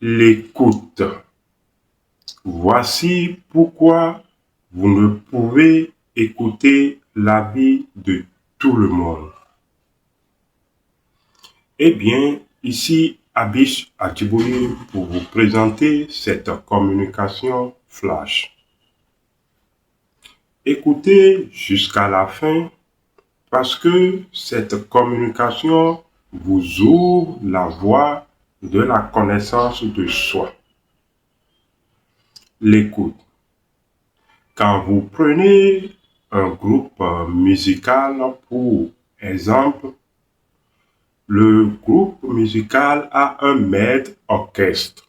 L'écoute. Voici pourquoi vous ne pouvez écouter l'avis de tout le monde. Eh bien, ici Abish Adjibouli pour vous présenter cette communication flash. Écoutez jusqu'à la fin parce que cette communication vous ouvre la voie de la connaissance de soi. L'écoute. Quand vous prenez un groupe musical, pour exemple, le groupe musical a un maître orchestre.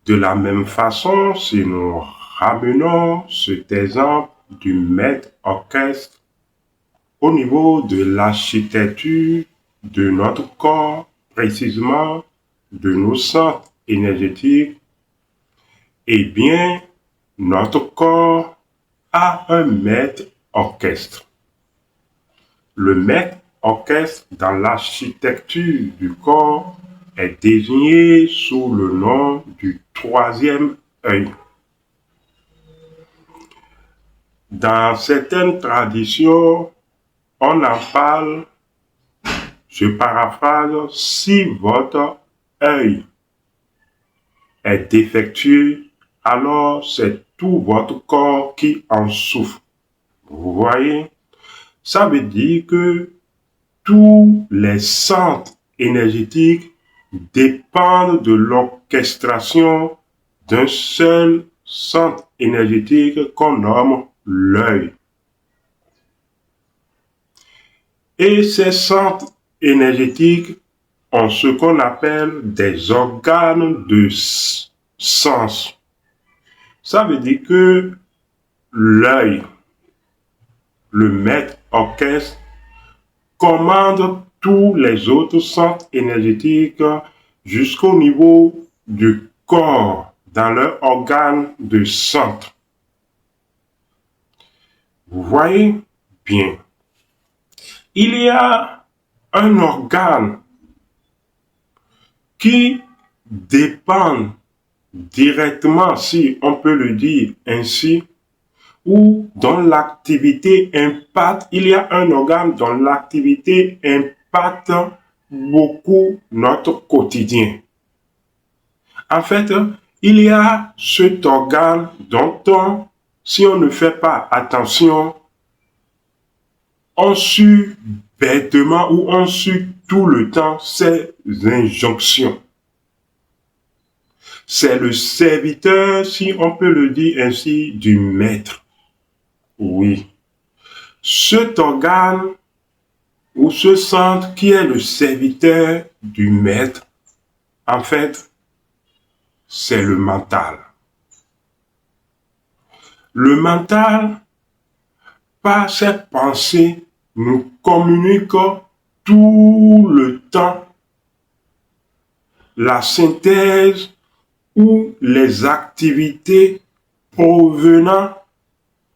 De la même façon, si nous ramenons cet exemple du maître orchestre au niveau de l'architecture de notre corps, précisément de nos centres énergétiques, eh bien, notre corps a un maître orchestre. Le maître orchestre dans l'architecture du corps est désigné sous le nom du troisième œil. Dans certaines traditions, on en parle, je paraphrase, si votre œil est défectueux, alors c'est tout votre corps qui en souffre. Vous voyez? Ça veut dire que tous les centres énergétiques dépendent de l'orchestration d'un seul centre énergétique qu'on nomme l'œil. Et ces centres énergétiques ont ce qu'on appelle des organes de sens. Ça veut dire que l'œil, le maître orchestre, commande tous les autres centres énergétiques jusqu'au niveau du corps, dans leur organe de centre. Vous voyez bien. Il y a un organe qui dépend directement, si on peut le dire ainsi, ou dont l'activité impacte, il y a un organe dont l'activité impacte beaucoup notre quotidien. En fait, il y a cet organe dont si on ne fait pas attention, on suit bêtement ou on suit tout le temps ses injonctions. C'est le serviteur, si on peut le dire ainsi, du maître. Oui. Cet organe ou ce centre qui est le serviteur du maître, en fait, c'est le mental. Le mental, par ses pensées, nous communique tout le temps la synthèse ou les activités provenant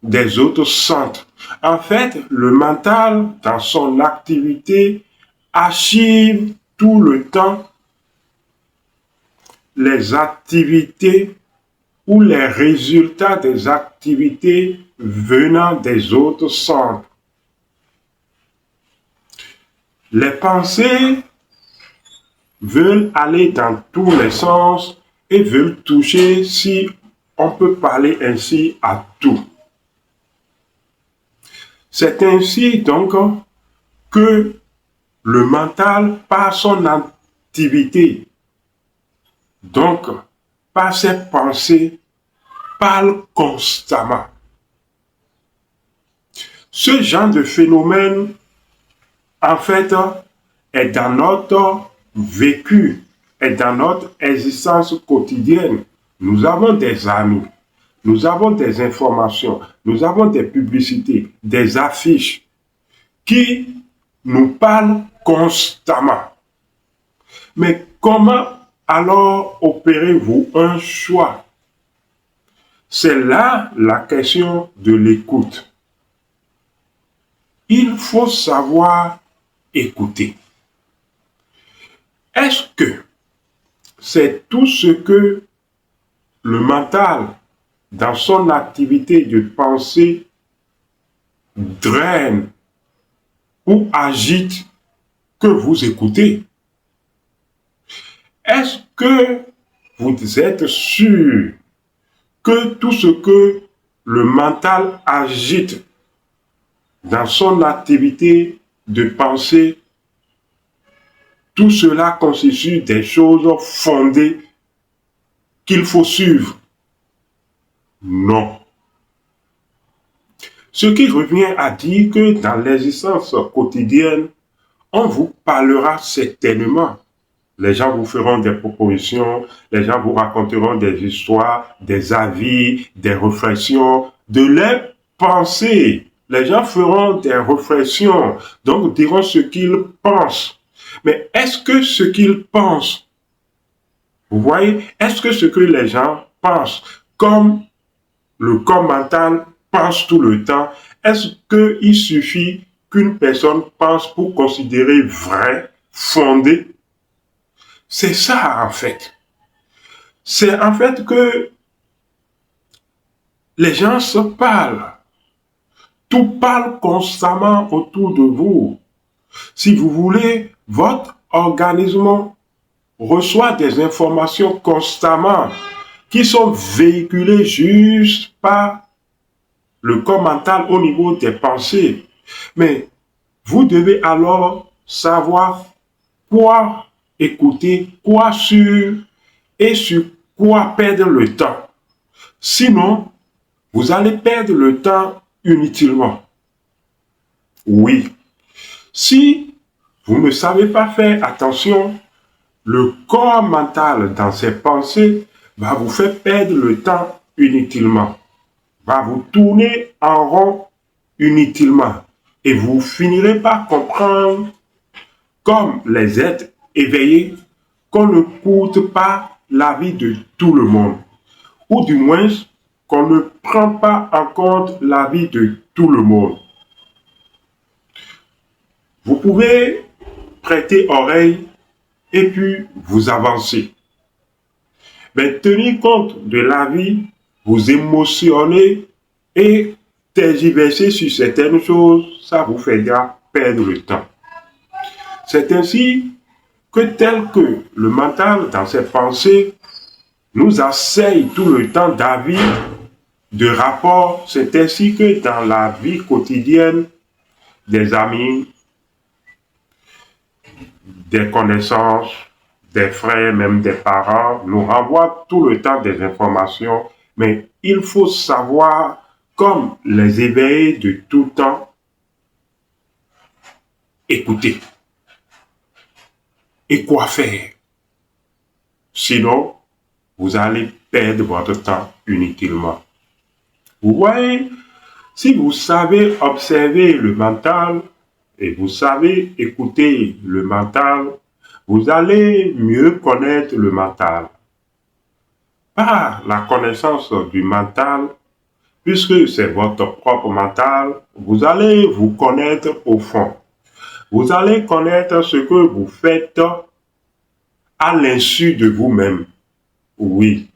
des autres centres. En fait, le mental, dans son activité, archive tout le temps les activités ou les résultats des activités venant des autres centres. Les pensées veulent aller dans tous les sens et veulent toucher, si on peut parler ainsi, à tout. C'est ainsi donc que le mental, par son activité, donc par ses pensées, parle constamment. Ce genre de phénomène, en fait, est dans notre vécu, est dans notre existence quotidienne. Nous avons des amis, nous avons des informations, nous avons des publicités, des affiches qui nous parlent constamment. Mais comment alors opérez-vous un choix? C'est là la question de l'écoute. Il faut savoir écouter. Est-ce que c'est tout ce que le mental, dans son activité de pensée, draine ou agite que vous écoutez? Est-ce que vous êtes sûr que tout ce que le mental agite dans son activité de pensée, tout cela constitue des choses fondées qu'il faut suivre? Non. Ce qui revient à dire que dans l'existence quotidienne, on vous parlera certainement. Les gens vous feront des propositions, les gens vous raconteront des histoires, des avis, des réflexions, de leurs pensées. Les gens feront des réflexions, donc diront ce qu'ils pensent. Mais est-ce que ce qu'ils pensent, vous voyez, est-ce que ce que les gens pensent, comme le corps mental pense tout le temps, est-ce qu'il suffit qu'une personne pense pour considérer vrai, fondé? C'est ça en fait. C'est en fait que les gens se parlent. Tout parle constamment autour de vous. Si vous voulez, votre organisme reçoit des informations constamment qui sont véhiculées juste par le corps mental au niveau des pensées. Mais vous devez alors savoir quoi écouter, quoi suivre et sur quoi perdre le temps. Sinon, vous allez perdre le temps inutilement. Oui. Si vous ne savez pas faire attention, le corps mental dans ses pensées va vous faire perdre le temps inutilement, va vous tourner en rond inutilement et vous finirez par comprendre, comme les êtres éveillés, qu'on ne coûte pas l'avis de tout le monde, ou du moins qu'on ne prend pas en compte l'avis de tout le monde. Vous pouvez prêter oreille et puis vous avancer. Mais tenir compte de l'avis, vous émotionner et tergiverser sur certaines choses, ça vous fera perdre le temps. C'est ainsi que tel que le mental dans ses pensées nous asseye tout le temps d'avis, de rapports, c'est ainsi que dans la vie quotidienne, des amis, des connaissances, des frères, même des parents, nous renvoient tout le temps des informations, mais il faut savoir, comme les éveillés de tout temps, écouter. Et quoi faire? Sinon, vous allez perdre votre temps inutilement. Vous voyez, si vous savez observer le mental et vous savez écouter le mental, vous allez mieux connaître le mental. Par la connaissance du mental, puisque c'est votre propre mental, vous allez vous connaître au fond. Vous allez connaître ce que vous faites à l'insu de vous-même. Oui,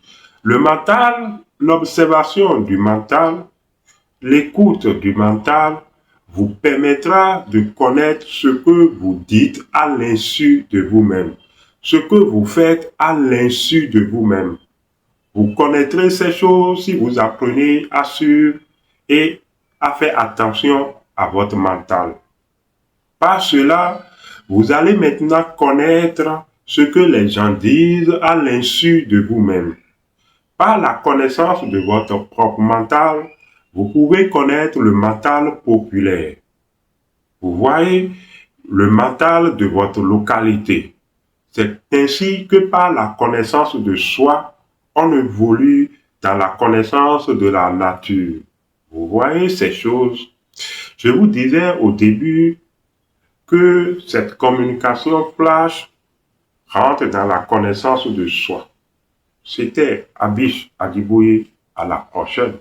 le mental, l'observation du mental, l'écoute du mental vous permettra de connaître ce que vous dites à l'insu de vous-même, ce que vous faites à l'insu de vous-même. Vous connaîtrez ces choses si vous apprenez à suivre et à faire attention à votre mental. Par cela, vous allez maintenant connaître ce que les gens disent à l'insu de vous-même. Par la connaissance de votre propre mental, vous pouvez connaître le mental populaire. Vous voyez, le mental de votre localité. C'est ainsi que par la connaissance de soi, on évolue dans la connaissance de la nature. Vous voyez ces choses. Je vous disais au début que cette communication flash rentre dans la connaissance de soi. C'était Abish Adibouye, à la prochaine.